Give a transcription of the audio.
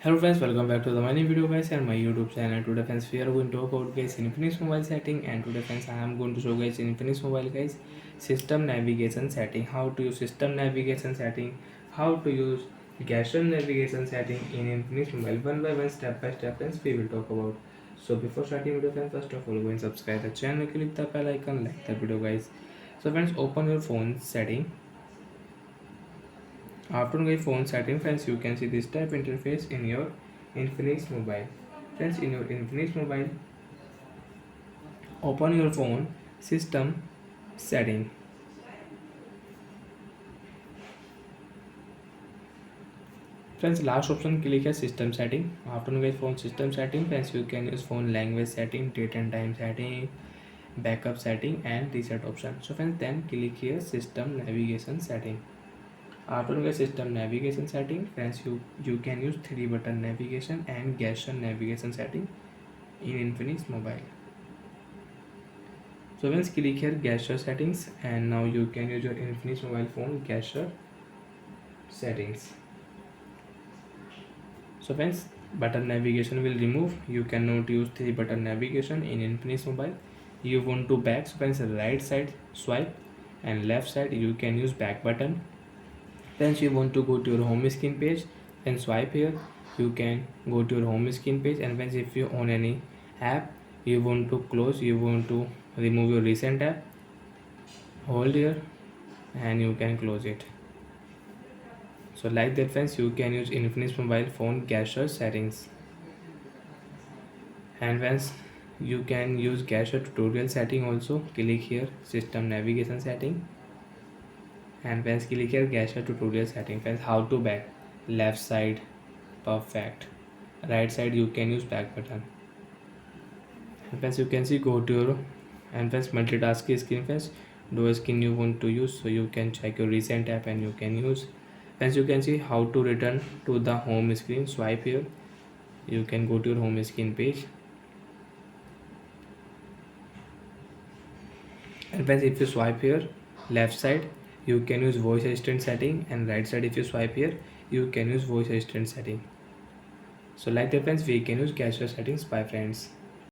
Hello friends, welcome back to the my new video guys and my YouTube channel. Today friends we are going to talk about guys Infinix mobile setting, and today friends I am going to show guys Infinix mobile guys system navigation setting, how to use system navigation setting, how to use gesture navigation setting in Infinix mobile. One by one, step by step friends we will talk about. So before starting video friends, first of all go and subscribe the channel, click the bell icon, like the video guys. So friends, open your phone setting. After going phone setting friends, you can see this type interface in your Infinix mobile. Friends, in your Infinix mobile, open your phone system setting. Friends, last option click here system setting. After going phone system setting friends, you can use phone language setting, date and time setting, backup setting and reset option. So friends, then click here system navigation setting. After the system navigation setting friends, you can use 3 button navigation and gesture navigation setting in Infinix mobile. So once click here gesture settings, and now you can use your Infinix mobile phone gesture settings. So friends, button navigation will remove. You cannot use 3 button navigation in Infinix mobile. You want to back, so friends, right side swipe and left side you can use back button. Then you want to go to your home screen page and swipe here, you can go to your home screen page. And when if you own any app you want to close, you want to remove your recent app, hold here and you can close it. So like that friends, you can use Infinix mobile phone gesture settings. And once you can use gesture tutorial setting also, click here system navigation setting, and once click here gesture tutorial setting friends, how to back, left side perfect, right side you can use back button. And friends, you can see go to your, and friends multitask screen friends, do a screen you want to use, so you can check your recent app and you can use. Friends, you can see how to return to the home screen, swipe here, you can go to your home screen page. And friends, if you swipe here left side you can use voice assistant setting, and right side if you swipe here you can use voice assistant setting. So like that friends, we can use gesture settings. Bye friends.